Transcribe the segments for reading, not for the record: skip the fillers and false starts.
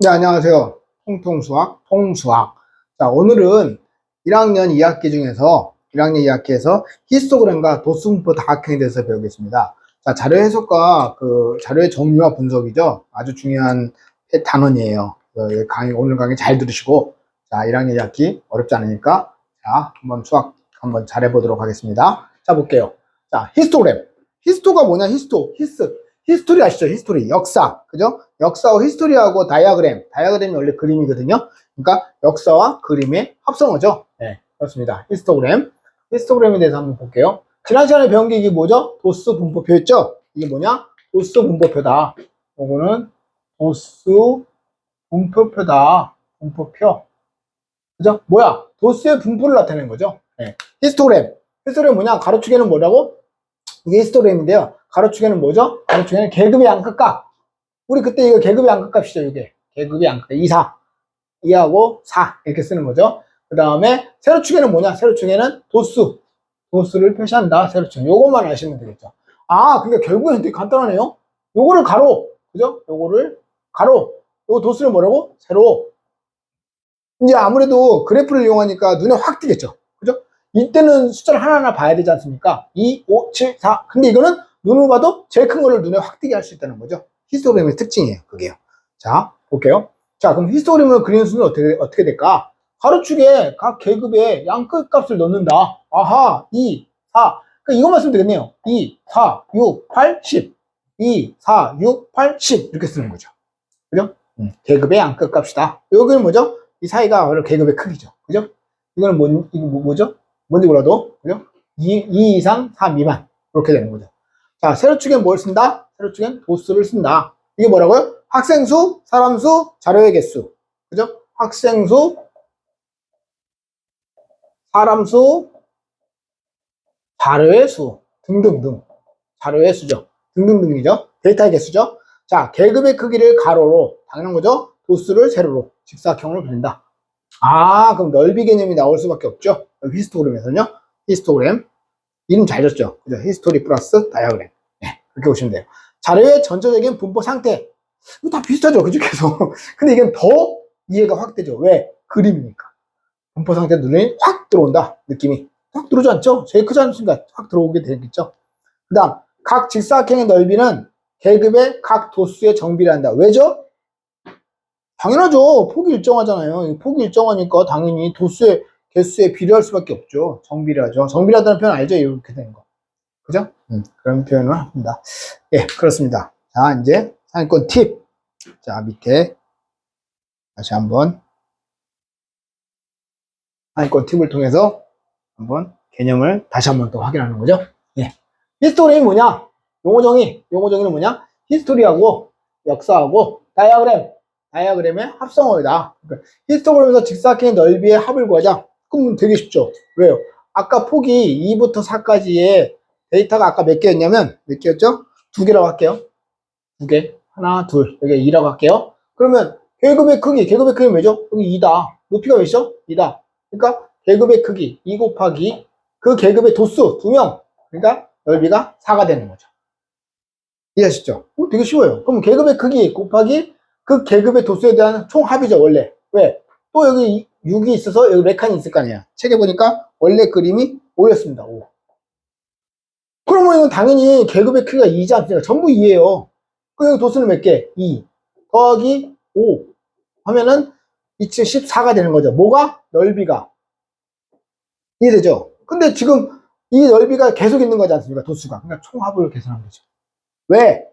네, 안녕하세요. 통통수학, 통수학. 자, 오늘은 1학년 2학기 중에서 1학년 2학기에서 히스토그램과 도수분포 다각형에 대해서 배우겠습니다. 자, 자료 해석과 그 자료의 정리와 분석이죠. 아주 중요한 단원이에요. 오늘 강의 잘 들으시고, 자, 1학년 2학기 어렵지 않으니까, 자, 한번 수학 한번 잘 해보도록 하겠습니다. 자, 볼게요. 자, 히스토그램. 히스토가 뭐냐? 히스토리 아시죠? 히스토리, 역사, 그죠? 역사와 히스토리하고 다이아그램이 원래 그림이거든요. 그러니까 역사와 그림의 합성어죠. 네, 그렇습니다. 히스토그램에 대해서 한번 볼게요. 지난 시간에 배운 게 이게 뭐죠? 도수 분포표였죠? 이게 뭐냐? 도수 분포표다. 이거는 도수 분포표다. 분포표. 그죠? 뭐야? 도수의 분포를 나타내는 거죠. 네. 히스토그램 뭐냐? 가로축에는 뭐라고? 이게 히스토그램인데요. 가로축에는 뭐죠? 가로축에는 계급의 양극값. 우리 그때 이거 계급의 양극값이죠, 이게. 계급의 양극값. 2, 4. 2하고 4. 이렇게 쓰는 거죠. 그 다음에 세로축에는 뭐냐? 세로축에는 도수를 표시한다. 세로축. 요것만 아시면 되겠죠. 아, 그러니까 결국엔 되게 간단하네요. 요거를 가로. 그죠? 요거를 가로. 요거 도수를 뭐라고? 세로. 이제 아무래도 그래프를 이용하니까 눈에 확 띄겠죠. 그죠? 이때는 숫자를 하나하나 봐야 되지 않습니까? 2, 5, 7, 4. 근데 이거는 눈으로 봐도 제일 큰 거를 눈에 확 띄게 할 수 있다는 거죠. 히스토그램의 특징이에요. 그게요. 자, 볼게요. 자, 그럼 히스토그램을 그리는 순서는 어떻게 될까? 가로축에 각 계급의 양끝값을 넣는다. 아하, 2, 4. 그러니까 이것만 쓰면 되겠네요. 2, 4, 6, 8, 10. 2, 4, 6, 8, 10. 이렇게 쓰는 거죠. 그죠? 계급의 양끝값이다. 여기는 뭐죠? 이 사이가 바로 계급의 크기죠. 그죠? 이거는 뭐죠? 뭔지 몰라도, 그죠? 2 이상 4 미만. 이렇게 되는 거죠. 자, 세로축엔 뭘 쓴다? 세로축엔 도수를 쓴다. 이게 뭐라고요? 학생수, 사람수, 자료의 개수. 그죠? 학생수, 사람수, 자료의 수. 등등등. 자료의 수죠. 등등등이죠. 데이터의 개수죠. 자, 계급의 크기를 가로로, 당연한 거죠? 도수를 세로로, 직사각형으로 그린다. 아, 그럼 넓이 개념이 나올 수밖에 없죠? 히스토그램에서는요. 히스토그램. 이름 잘 줬죠? 그죠? 히스토리 플러스 다이아그램. 네, 그렇게 보시면 돼요. 자료의 전체적인 분포 상태. 이거 다 비슷하죠? 그죠? 계속. 근데 이건 더 이해가 확 되죠? 왜? 그림이니까. 분포 상태 눈에 확 들어온다. 느낌이. 확 들어오지 않죠? 제일 크지 않습니까? 확 들어오게 되겠죠? 그 다음, 각 직사각형의 넓이는 계급의 각 도수의 정비를 한다. 왜죠? 당연하죠. 폭이 일정하잖아요. 폭이 일정하니까 당연히 도수의 개수에 비례할 수밖에 없죠. 정비례하죠. 정비례하다는 표현 알죠? 이렇게 되는 거. 그죠? 그런 표현을 합니다. 예, 그렇습니다. 자, 이제 상위권 팁. 자, 밑에 다시 한번 상위권 팁을 통해서 한번 개념을 다시 한번 또 확인하는 거죠. 예. 히스토리는 뭐냐? 용어정의는 뭐냐? 히스토리하고 역사하고 다이아그램의 합성어이다. 그러니까 히스토그램에서 직사각형의 넓이의 합을 구하자. 그럼 되게 쉽죠. 왜요? 아까 폭이 2부터 4까지의 데이터가 아까 몇 개였냐면, 몇 개였죠? 2개라고 할게요. 2개. 하나, 둘. 여기 2라고 할게요. 그러면 계급의 크기 뭐죠? 여기 2다. 높이가 몇이죠? 2다. 그러니까 계급의 크기 2 곱하기 그 계급의 도수 2명. 그러니까 넓이가 4가 되는 거죠. 이해하시죠? 되게 쉬워요. 그럼 계급의 크기 곱하기 그 계급의 도수에 대한 총합이죠, 원래. 왜? 또 여기 6이 있어서 여기 몇 칸이 있을 거 아니야. 책에 보니까 원래 그림이 5였습니다. 5. 그러면 이건 당연히 계급의 크기가 2지 않습니까? 전부 2예요. 그럼 여기 도수는 몇 개? 2 더하기 5 하면은 2층 14가 되는 거죠. 뭐가? 넓이가. 이해되죠? 근데 지금 이 넓이가 계속 있는 거지 않습니까? 도수가. 그러니까 총합을 계산한 거죠. 왜?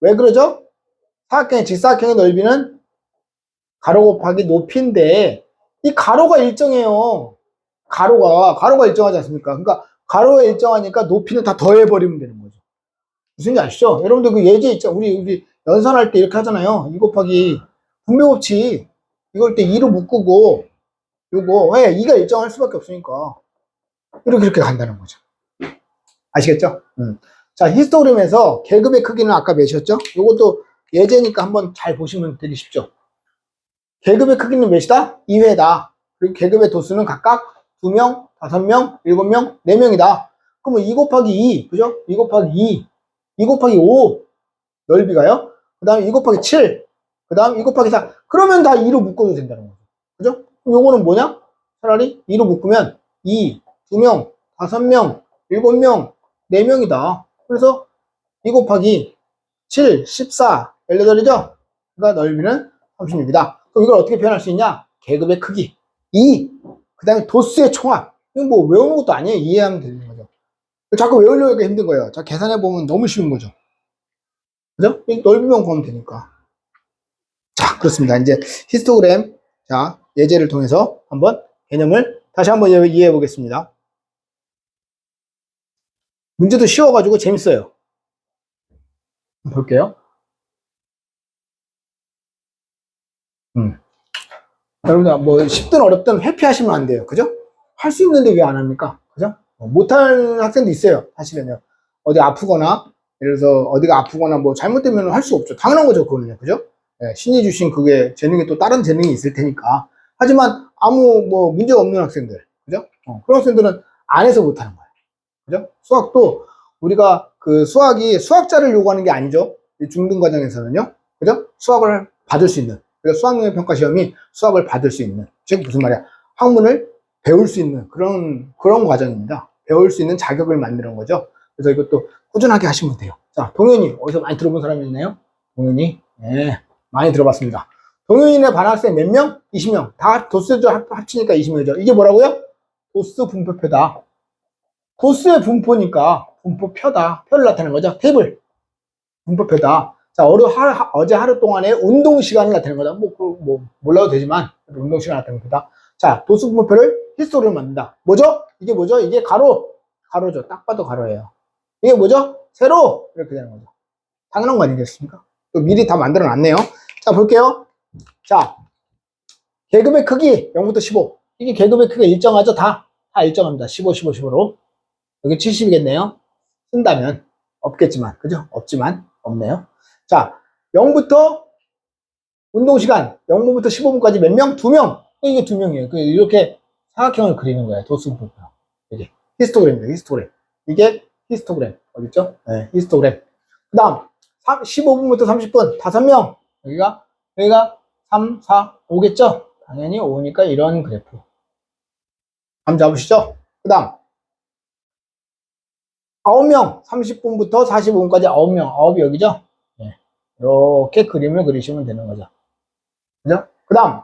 왜 그러죠? 직사각형의 넓이는 가로 곱하기 높이인데 이 가로가 일정해요. 가로가 일정하지 않습니까? 그러니까 가로가 일정하니까 높이는 다 더해버리면 되는 거죠. 무슨지 아시죠? 여러분들 그 예제 있죠? 우리 연산할 때 이렇게 하잖아요. 2 곱하기 분배법칙 이걸 때 2로 묶고 요거 왜 2가 일정할 수밖에 없으니까 이렇게 간다는 거죠. 아시겠죠? 자, 히스토그램에서 계급의 크기는 아까 몇이었죠? 요것도 예제니까 한번 잘 보시면 되게 쉽죠. 계급의 크기는 몇이다? 2회다. 그리고 계급의 도수는 각각 2명, 5명, 7명, 4명이다. 그러면 2 곱하기 2, 그죠? 2 곱하기 2, 2 곱하기 5 넓이가요. 그 다음에 2 곱하기 7 그 다음 2 곱하기 4. 그러면 다 2로 묶어도 된다는 거죠. 그죠? 그럼 요거는 뭐냐? 차라리 2로 묶으면 2, 2명, 5명, 7명, 4명이다. 그래서 2 곱하기 7, 14, 18이죠? 그러니까 넓이는 36이다. 그럼 이걸 어떻게 표현할 수 있냐? 계급의 크기. 2, 그 다음에 도수의 총합. 이건 뭐 외우는 것도 아니에요. 이해하면 되는 거죠. 자꾸 외우려고 힘든 거예요. 자, 계산해보면 너무 쉬운 거죠. 그죠? 넓이만 구하면 되니까. 자, 그렇습니다. 이제 히스토그램, 자, 예제를 통해서 한번 개념을 다시 한번 이해해 보겠습니다. 문제도 쉬워가지고 재밌어요. 볼게요. 여러분들 뭐 쉽든 어렵든 회피하시면 안 돼요. 그죠? 할 수 있는데 왜 안 합니까? 그죠? 못하는 학생도 있어요. 사실은요. 어디 아프거나, 예를 들어서 어디가 아프거나 뭐 잘못되면 할 수 없죠. 당연한 거죠. 그거는요. 그죠? 네, 신이 주신 그게 재능이 또 다른 재능이 있을 테니까. 하지만 아무 뭐 문제가 없는 학생들. 그죠? 그런 학생들은 안 해서 못하는 거예요. 그죠? 수학도 우리가 그 수학이 수학자를 요구하는 게 아니죠. 중등 과정에서는요. 그죠? 수학을 받을 수 있는. 그래서 수학능력 평가 시험이 수학을 받을 수 있는. 즉 무슨 말이야? 학문을 배울 수 있는 그런 과정입니다. 배울 수 있는 자격을 만드는 거죠. 그래서 이것도 꾸준하게 하시면 돼요. 자, 동현이 어디서 많이 들어본 사람이 있나요? 동현이, 네, 많이 들어봤습니다. 동현이네 반 학생 몇 명? 20명. 다 도수 합치니까 20명이죠. 이게 뭐라고요? 도수 분포표다. 도수의 분포니까 분포표다. 표를 나타내는 거죠. 테이블. 분포표다. 자, 어제 하루 동안의 운동 시간을 나타내는 거다. 몰라도 되지만, 운동 시간 나타내는 거다. 자, 도수 분포표를 히스토리로 만든다. 뭐죠? 이게 뭐죠? 이게 가로죠. 딱 봐도 가로예요. 이게 뭐죠? 세로! 이렇게 되는 거죠. 당연한 거 아니겠습니까? 또 미리 다 만들어 놨네요. 자, 볼게요. 자, 계급의 크기 0부터 15. 이게 계급의 크기가 일정하죠? 다 일정합니다. 15, 15, 15로. 여기 70이겠네요. 쓴다면. 없겠지만. 그죠? 없지만. 없네요. 자, 0부터 운동시간 0분부터 15분까지 몇 명? 2명. 이게 2명이에요. 이렇게 사각형을 그리는 거예요. 도수분포. 이게 히스토그램이에요. 히스토그램. 이게 히스토그램. 어딨죠? 네, 히스토그램. 그 다음 15분부터 30분 5명. 여기가 3, 4, 5겠죠? 당연히 5니까 이런 그래프. 감 잡으시죠? 그 다음 9명 30분부터 45분까지 9명. 9이 여기죠? 네. 이렇게 그림을 그리시면 되는 거죠. 그죠? 그 다음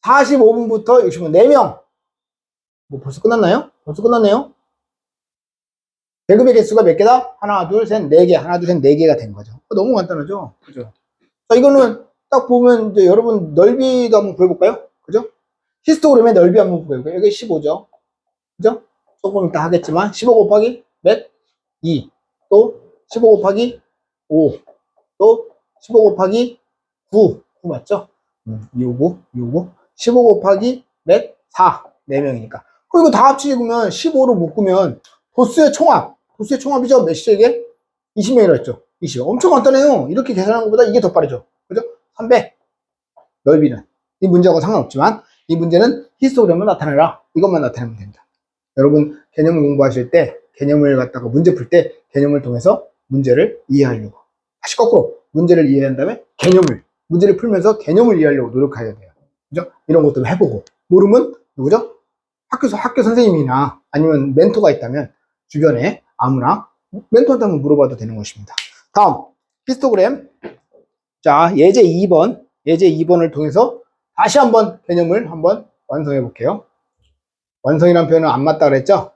45분부터 60분 4명. 뭐 벌써 끝났나요? 벌써 끝났네요. 계급의 개수가 몇 개다? 하나, 둘, 셋, 4개. 하나, 둘, 셋, 4개가 된 거죠. 너무 간단하죠? 그죠? 자, 이거는 딱 보면 이제 여러분 넓이도 한번 구해볼까요? 그죠? 히스토그램의 넓이 한번 구해볼까요? 여기 15죠. 그죠? 조금 이따 하겠지만 15 곱하기 몇? 2. 또 15 곱하기 5. 또 15 곱하기 9. 9 맞죠? 259, 259. 15 곱하기 몇? 4. 4명이니까. 그리고 다 합치면 15로 묶으면 도수의 총합이죠? 몇이죠 이게? 20명이라 했죠. 20. 엄청 간단해요. 이렇게 계산하는 것보다 이게 더 빠르죠. 그죠? 300. 넓이는. 이 문제하고 상관없지만 이 문제는 히스토그램을 나타내라. 이것만 나타내면 됩니다. 여러분 개념을 공부하실 때 개념을 갖다가 문제 풀 때 개념을 통해서 문제를 이해하려고. 다시 거꾸로 문제를 이해한 다음에 문제를 풀면서 개념을 이해하려고 노력해야 돼요. 그죠? 이런 것도 해보고. 모르면 누구죠? 학교 선생님이나 아니면 멘토가 있다면 주변에 아무나 멘토한테 한번 물어봐도 되는 것입니다. 다음 히스토그램. 자, 예제 2번을 통해서 다시 한번 개념을 한번 완성해 볼게요. 완성이라는 표현은 안 맞다 그랬죠?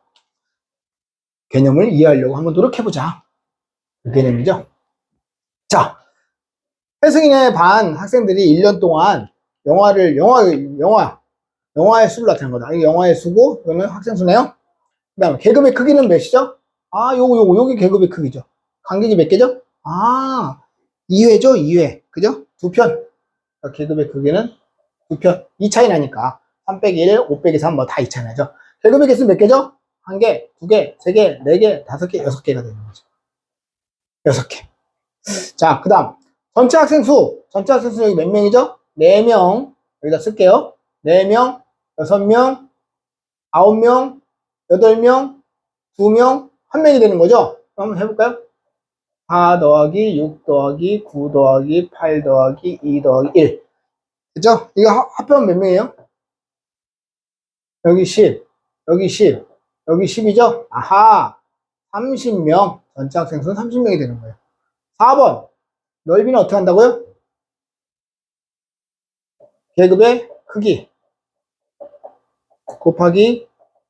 개념을 이해하려고 한번 노력해보자. 그 개념이죠. 자, 혜승이네 반 학생들이 1년 동안 영화의 수를 나타낸 거다. 이게 영화의 수고, 이거는 학생 수네요. 그 다음에 계급의 크기는 몇이죠? 아, 요게 계급의 크기죠. 간격이 몇 개죠? 아, 2회죠, 2회. 그죠? 2편. 그러니까 계급의 크기는 2편. 2차이 나니까. 3 빼기 1, 5 빼기 3, 뭐 다 2차이 나죠. 계급의 개수는 몇 개죠? 1개, 2개, 3개, 4개, 5개, 6개가 되는 거죠. 6개. 자, 그 다음. 전체 학생 수 여기 몇 명이죠? 4명. 여기다 쓸게요. 4명, 6명, 9명, 8명, 2명, 1명이 되는 거죠? 한번 해볼까요? 4 더하기 6 더하기 9 더하기 8 더하기 2 더하기 1. 그죠? 이거 합하면 몇 명이에요? 여기 10, 여기 10, 여기 10이죠? 아하! 30명. 전체 학생 수는 30명이 되는 거예요. 4번. 넓이는 어떻게 한다고요? 계급의 크기 곱하기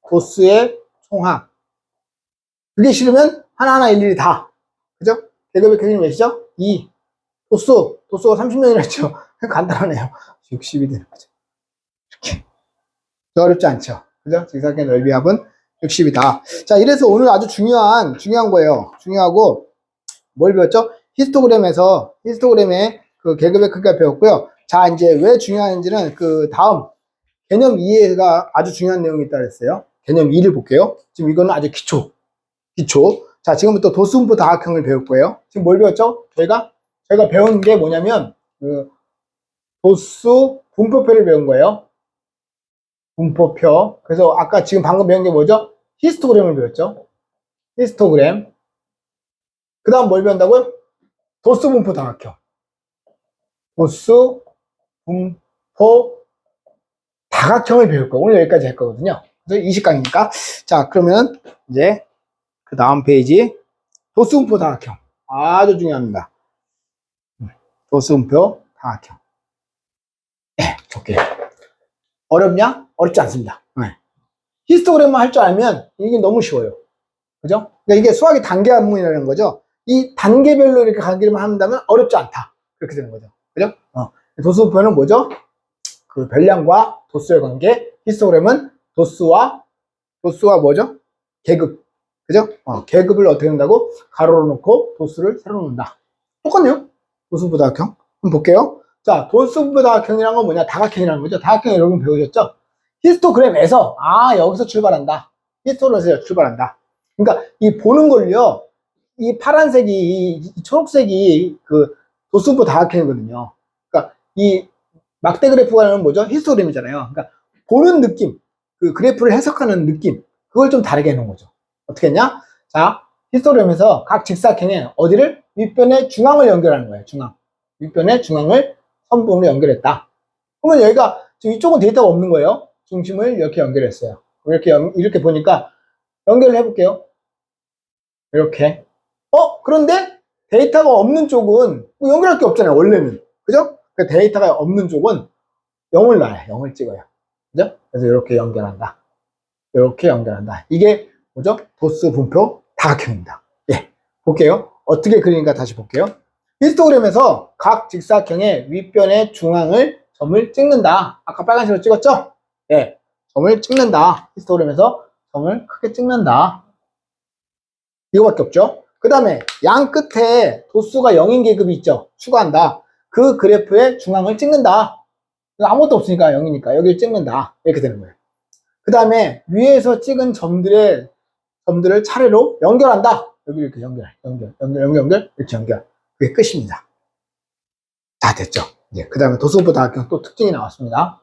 도수의 총합. 그게 싫으면 하나하나 일일이 다. 그죠? 계급의 크기는 몇이죠? 2. 도수가 30명이라 했죠. 간단하네요. 60이 되는 거죠. 이렇게. 어렵지 않죠. 그죠? 직사각형의 넓이 합은 60이다. 자, 이래서 오늘 아주 중요한 거예요. 중요하고, 뭘 배웠죠? 히스토그램의 그 계급의 크기가 배웠고요. 자, 이제 왜 중요한지는 그 다음 개념 2가 아주 중요한 내용이 있다 그랬어요. 개념 2를 볼게요. 지금 이거는 아주 기초. 자, 지금부터 도수분포 다각형을 배울 거예요. 지금 뭘 배웠죠? 저희가 배운 게 뭐냐면, 그 도수 분포표를 배운 거예요. 분포표. 그래서 아까 지금 방금 배운 게 뭐죠? 히스토그램을 배웠죠. 히스토그램. 그 다음 뭘 배운다고요? 도수 분포 다각형. 도수 분포 다각형을 배울 거예요. 오늘 여기까지 할 거거든요. 그래서 20강이니까. 자, 그러면 이제 그 다음 페이지 도수 분포 다각형. 아주 중요합니다. 도수 분포 다각형. 네, 볼게요. 어렵냐? 어렵지 않습니다. 네. 히스토그램만 할 줄 알면 이게 너무 쉬워요. 그죠? 그러니까 이게 수학의 단계 한문이라는 거죠. 이 단계별로 이렇게 가기만 한다면 어렵지 않다. 그렇게 되는 거죠. 그죠? 도수 분포는 뭐죠? 그 별량과 도수의 관계. 히스토그램은 도수와 뭐죠? 계급. 그죠? 계급을 어떻게 한다고? 가로로 놓고 도수를 세로 놓는다. 똑같네요. 도수분포 다각형. 한번 볼게요. 자, 도수분포 다각형이란 건 뭐냐? 다각형이라는 거죠. 다각형 여러분 배우셨죠? 히스토그램에서, 여기서 출발한다. 히스토그램에서 출발한다. 그러니까 이 보는 걸요, 이 파란색이, 이 초록색이 그 도수분포 다각형이거든요. 그러니까 이 막대 그래프가 뭐죠? 히스토그램이잖아요. 그러니까 보는 느낌, 그 그래프를 해석하는 느낌, 그걸 좀 다르게 해놓은 거죠. 어떻게 했냐? 자, 히스토그램에서 각 직사각형에 어디를? 윗변의 중앙을 연결하는 거예요. 윗변의 중앙을 선분으로 연결했다. 그러면 여기가 지금 이쪽은 데이터가 없는 거예요. 중심을 이렇게 연결했어요. 이렇게 보니까 연결을 해볼게요. 이렇게. 그런데 데이터가 없는 쪽은 뭐 연결할 게 없잖아요. 원래는. 그죠? 그러니까 데이터가 없는 쪽은 0을 놔요. 0을 찍어요. 그죠? 그래서 이렇게 연결한다. 이렇게 연결한다. 이게 뭐죠? 도수 분포 다각형입니다. 예. 볼게요. 어떻게 그리는가 다시 볼게요. 히스토그램에서 각 직사각형의 윗변의 중앙을 점을 찍는다. 아까 빨간색으로 찍었죠? 예. 점을 찍는다. 히스토그램에서 점을 크게 찍는다. 이거밖에 없죠? 그 다음에 양 끝에 도수가 0인 계급이 있죠? 추가한다. 그 그래프의 중앙을 찍는다. 아무것도 없으니까 0이니까 여기를 찍는다. 이렇게 되는 거예요. 그 다음에 위에서 찍은 점들을 차례로 연결한다. 여기 이렇게 연결. 이렇게 연결. 그게 끝입니다. 다 됐죠? 이제 그 다음에 도수분포 다각형 또 특징이 나왔습니다.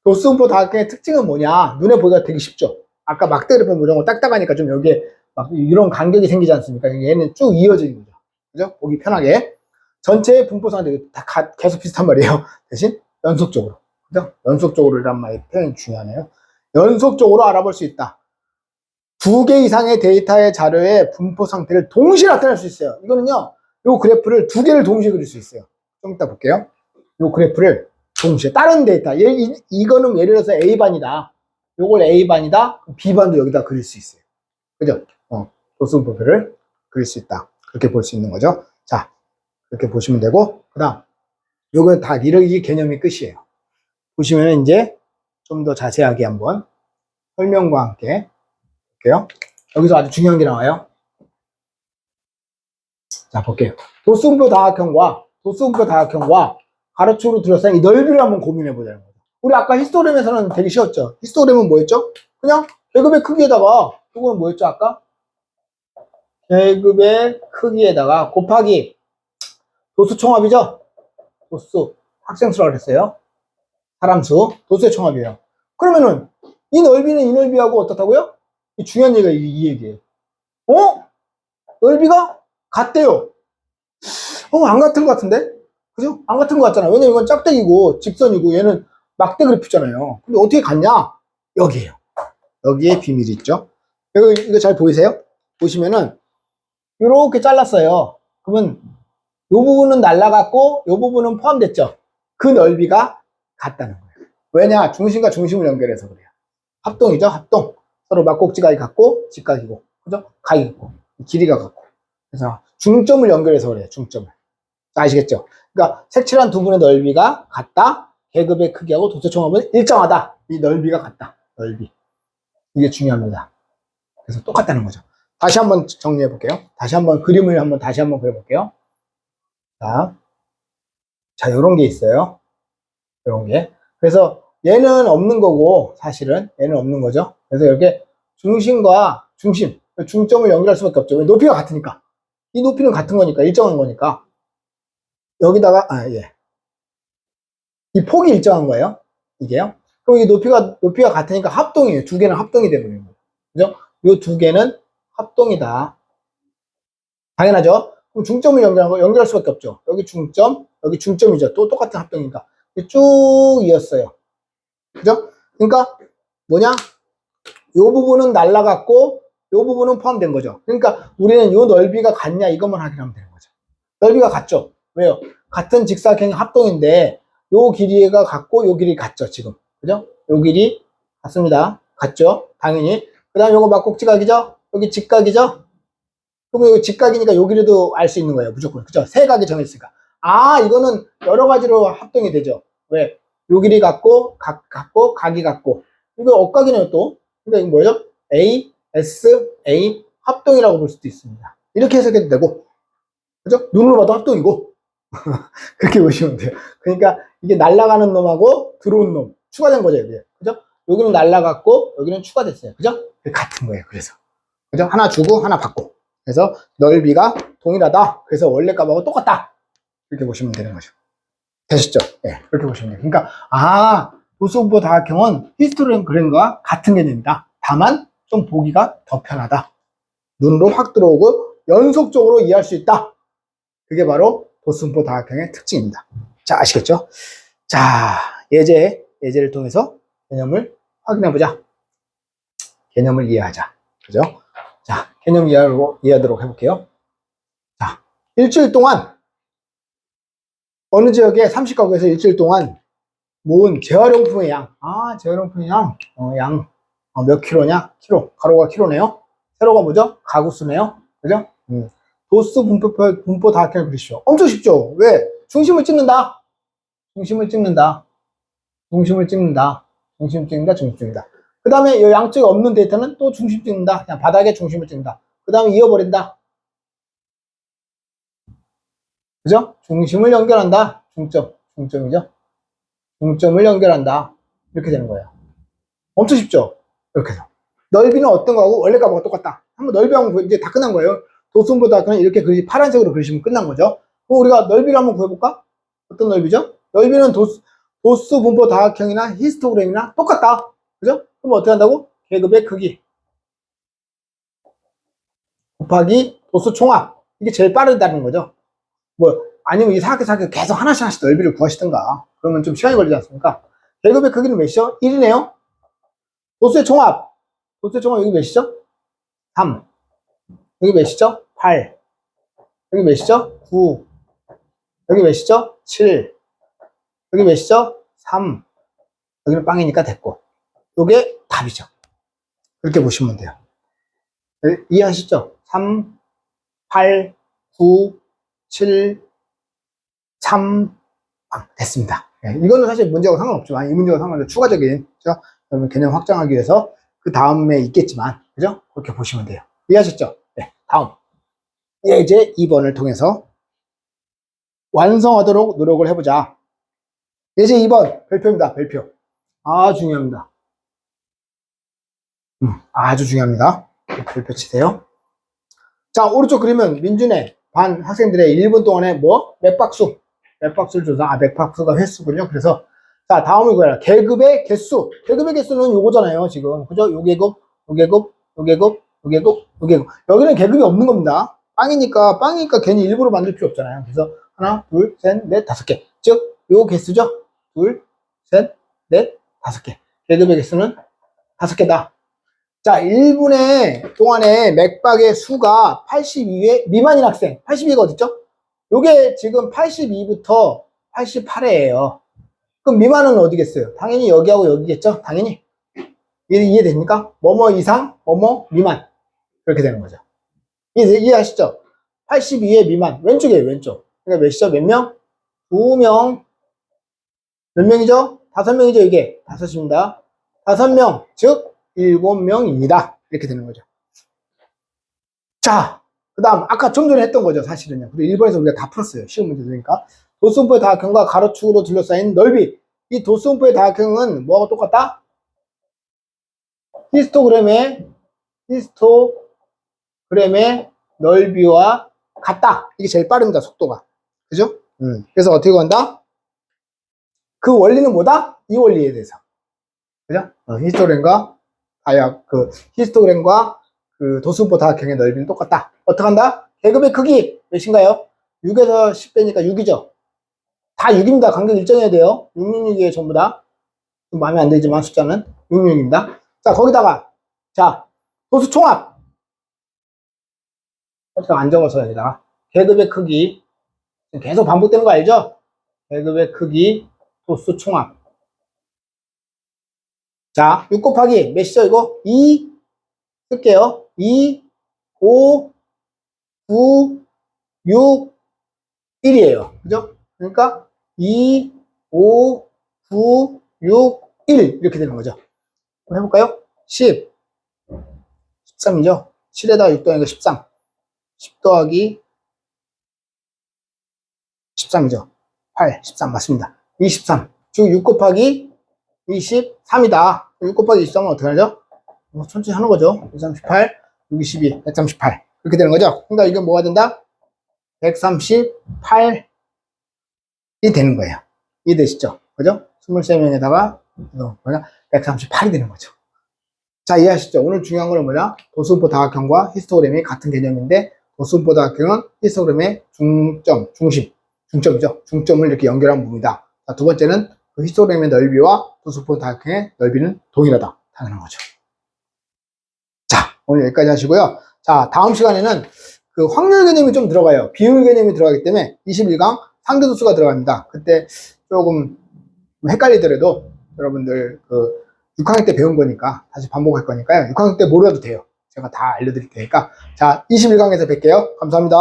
도수분포 다각형의 특징은 뭐냐? 눈에 보기가 되게 쉽죠? 아까 막대 그래프 이런 거 딱딱하니까 좀 여기에 막 이런 간격이 생기지 않습니까? 얘는 쭉 이어져 있는 거죠. 그죠? 보기 편하게. 전체의 분포상한테 다 계속 비슷한 말이에요. 대신 연속적으로. 그죠? 연속적으로란 말이 표현이 중요하네요. 연속적으로 알아볼 수 있다. 2개 이상의 데이터의 자료의 분포 상태를 동시에 나타낼 수 있어요. 이거는요, 요 그래프를 2개를 동시에 그릴 수 있어요. 좀 이따 볼게요. 요 그래프를 동시에, 다른 데이터, 이거는 예를 들어서 A반이다. 요걸 A반이다. B반도 여기다 그릴 수 있어요. 그죠? 도수분포표를 그릴 수 있다. 그렇게 볼 수 있는 거죠. 자, 그렇게 보시면 되고, 그 다음, 요건 다 이러기 개념이 끝이에요. 보시면 이제 좀 더 자세하게 한번 설명과 함께 볼게요. 여기서 아주 중요한 게 나와요. 자, 볼게요. 도수분포 다각형과 가로축으로 둘러싼 이 넓이를 한번 고민해 보자는 거죠. 우리 아까 히스토그램에서는 되게 쉬웠죠. 히스토그램은 뭐였죠? 그냥 계급의 크기에다가, 이거는 뭐였죠, 아까? 계급의 크기에다가 곱하기 도수 총합이죠? 도수, 학생 수라고 그랬어요. 사람 수, 도수의 총합이에요. 그러면은 이 넓이는 이 넓이하고 어떻다고요? 이 중요한 얘기가 이 얘기예요. 넓이가 같대요. 안 같은 것 같은데? 그죠? 안 같은 것 같잖아. 왜냐면 이건 짝대기고 직선이고 얘는 막대 그래프잖아요. 근데 어떻게 같냐? 여기에요. 여기에 비밀이 있죠. 이거 잘 보이세요? 보시면은 이렇게 잘랐어요. 그러면 이 부분은 날라갔고 이 부분은 포함됐죠. 그 넓이가 같다는 거예요. 왜냐? 중심과 중심을 연결해서 그래요. 합동이죠. 합동. 서로 막꼭지각이 같고 직각이고, 그죠? 각이 같고 길이가 같고. 그래서 중점을 연결해서 그래요. 중점을. 아시겠죠? 그러니까 색칠한 두 분의 넓이가 같다. 계급의 크기하고 도처총합은 일정하다. 이 넓이가 같다. 넓이. 이게 중요합니다. 그래서 똑같다는 거죠. 다시 한번 정리해 볼게요. 다시 한번 그림을 다시 한번 그려볼게요. 자, 요런 게 있어요. 요런 게. 그래서 얘는 없는 거고, 사실은 얘는 없는 거죠. 그래서 이렇게 중심과 중심, 중점을 연결할 수밖에 없죠. 왜? 높이가 같으니까. 이 높이는 같은 거니까, 일정한 거니까. 여기다가, 예. 이 폭이 일정한 거예요. 이게요. 그럼 이 높이가 같으니까 합동이에요. 두 개는 합동이 되는 거예요. 그죠? 요 두 개는 합동이다. 당연하죠? 그럼 중점을 연결할 수밖에 없죠. 여기 중점, 여기 중점이죠. 또 똑같은 합동이니까. 쭉 이었어요. 그죠? 그러니까, 뭐냐? 요 부분은 날라갔고, 요 부분은 포함된 거죠. 그러니까, 우리는 요 넓이가 같냐, 이것만 확인하면 되는 거죠. 넓이가 같죠? 왜요? 같은 직사각형의 합동인데, 요 길이가 같고, 요 길이 같죠, 지금. 그죠? 요 길이 같습니다. 같죠? 당연히. 그 다음에 요거 막꼭지각이죠? 여기 직각이죠? 그러면 이거 직각이니까 요 길이도 알 수 있는 거예요. 무조건. 그죠? 세 각이 정했으니까. 이거는 여러 가지로 합동이 되죠. 왜? 요 길이 같고, 각이 같고. 이거 억각이네요, 또. 그러니까 이거 뭐예요? A, S, A 합동이라고 볼 수도 있습니다. 이렇게 해석해도 되고. 그죠? 눈으로 봐도 합동이고. 그렇게 보시면 돼요. 그러니까 이게 날아가는 놈하고 들어온 놈. 추가된 거죠, 여기. 그죠? 여기는 날아갔고, 여기는 추가됐어요. 그죠? 같은 거예요, 그래서. 그죠? 하나 주고, 하나 받고. 그래서 넓이가 동일하다. 그래서 원래 값하고 똑같다. 이렇게 보시면 되는 거죠. 되셨죠? 네, 그렇게 보시면 돼요. 그러니까, 도수분포 다각형은 히스토그램과 같은 개념이다. 다만, 좀 보기가 더 편하다. 눈으로 확 들어오고, 연속적으로 이해할 수 있다. 그게 바로 도수분포 다각형의 특징입니다. 자, 아시겠죠? 자, 예제를 통해서 개념을 확인해보자. 개념을 이해하자. 그죠? 자, 개념 이해하도록 해볼게요. 자, 일주일 동안 어느 지역에 30가구에서 일주일 동안 모은 재활용품의 양. 재활용품의 양. 몇 킬로냐? 킬로. 가로가 킬로네요. 세로가 뭐죠? 가구수네요. 그죠? 도수 분포 다각형을 그리시오. 엄청 쉽죠? 왜? 중심을 찍는다. 중심을 찍는다. 그 다음에 이 양쪽에 없는 데이터는 또 중심 찍는다. 그냥 바닥에 중심을 찍는다. 그 다음에 이어버린다. 그죠? 중심을 연결한다. 중점이죠. 중점을 연결한다. 이렇게 되는 거예요. 엄청 쉽죠? 이렇게 해서. 넓이는 어떤 거하고 원래 값하고 똑같다. 한번 넓이하면 이제 다 끝난 거예요. 도수분포 다각형은 이렇게 파란색으로 그리시면 끝난 거죠. 그럼 우리가 넓이를 한번 구해볼까? 어떤 넓이죠? 넓이는 도수분포 다각형이나 히스토그램이나 똑같다. 그죠? 그럼 어떻게 한다고? 계급의 크기 곱하기 도수 총합. 이게 제일 빠르다는 거죠. 아니면 이 사각형 계속 하나씩 넓이를 구하시든가. 그러면 좀 시간이 걸리지 않습니까? 계급의 크기는 몇이죠? 1이네요. 도수의 총합 여기 몇이죠? 3. 여기 몇이죠? 8. 여기 몇이죠? 9. 여기 몇이죠? 7. 여기 몇이죠? 3. 여기는 빵이니까 됐고. 요게 답이죠. 이렇게 보시면 돼요. 이해하시죠? 3, 8, 9, 7, 3, 됐습니다. 이거는 사실 문제하고 상관없지만, 이 문제가 상관없죠. 추가적인, 그죠? 개념 확장하기 위해서 그 다음에 있겠지만, 그죠? 그렇게 보시면 돼요. 이해하셨죠? 네, 다음. 예제 2번을 통해서 완성하도록 노력을 해보자. 예제 2번, 별표입니다. 별표. 중요합니다. 아주 중요합니다. 별표 치세요. 자, 오른쪽 그림은 민준의 반 학생들의 1분 동안에 맥박수. 맥박수를 줘서, 맥박수가 횟수군요. 그래서, 자, 다음을 구해라. 계급의 개수. 계급의 개수는 요거잖아요, 지금. 그죠? 요 계급. 여기는 계급이 없는 겁니다. 빵이니까 괜히 일부러 만들 필요 없잖아요. 그래서 하나, 둘, 셋, 넷, 다섯 개. 즉, 요 개수죠? 둘, 셋, 넷, 다섯 개. 계급의 개수는 다섯 개다. 자, 1분의 동안에 맥박의 수가 82회 미만인 학생. 82가 어딨죠? 요게 지금 82부터 88회예요. 그럼 미만은 어디겠어요? 당연히 여기하고 여기겠죠? 당연히. 이해됩니까? 뭐뭐 이상, 뭐뭐 미만. 그렇게 되는 거죠. 이해하시죠? 82회 미만. 왼쪽이에요, 왼쪽. 그러니까 몇이죠? 몇 명? 2명. 몇 명이죠? 5명이죠, 이게. 5입니다. 5명. 즉, 7명입니다. 이렇게 되는 거죠. 자, 그 다음, 아까 좀 전에 했던 거죠, 사실은요. 그리고 1번에서 우리가 다 풀었어요. 시험 문제 되니까. 도수분포의 다각형과 가로축으로 둘러싸인 넓이. 이 도수분포의 다각형은 뭐하고 똑같다? 히스토그램의 넓이와 같다. 이게 제일 빠릅니다, 속도가. 그죠? 그래서 어떻게 간다? 그 원리는 뭐다? 이 원리에 대해서. 그죠? 히스토그램과 그 도수분포 다각형의 넓이는 똑같다. 어떻게 한다? 계급의 크기 몇인가요? 6에서 10 빼니까 6이죠. 다 6입니다. 간격 일정해야 돼요. 666이에요, 전부 다. 좀 마음에 안 들지만 숫자는 66입니다. 자, 거기다가, 자, 도수 총합. 안 적어서 여기다가. 계급의 크기. 계속 반복되는 거 알죠? 계급의 크기, 도수 총합. 자, 6 곱하기 몇이죠, 이거? 2 쓸게요. 2, 5, 9, 6, 1이에요. 그죠? 그러니까 2, 5, 9, 6, 1 이렇게 되는 거죠. 한번 해볼까요? 10, 13이죠. 7에다가 6 더하니까 13. 10 더하기 13이죠. 8, 13 맞습니다. 23. 즉 6 곱하기 23이다. 6 곱하기 23은 어떻게 하죠? 천천히 하는 거죠. 138, 6, 22, 138. 이렇게 되는 거죠. 그러니까 이건 뭐가 된다? 138이 되는 거예요. 이해되시죠? 그죠? 23명에다가 138이 되는 거죠. 자, 이해하시죠? 오늘 중요한 건 뭐냐? 도수분포 다각형과 히스토그램이 같은 개념인데 도수분포 다각형은 히스토그램의 중점이죠. 중점을 이렇게 연결한 부분이다. 자, 두 번째는 그 히스토그램의 넓이와 도수분포 다각형의 넓이는 동일하다. 당연한 거죠. 자, 오늘 여기까지 하시고요. 자, 다음 시간에는 그 확률 개념이 좀 들어가요. 비율 개념이 들어가기 때문에 21강 상대도수가 들어갑니다. 그때 조금 헷갈리더라도 여러분들 그 6학년 때 배운 거니까 다시 반복할 거니까요. 6학년 때 모르셔도 돼요. 제가 다 알려드릴 테니까. 자, 21강에서 뵐게요. 감사합니다.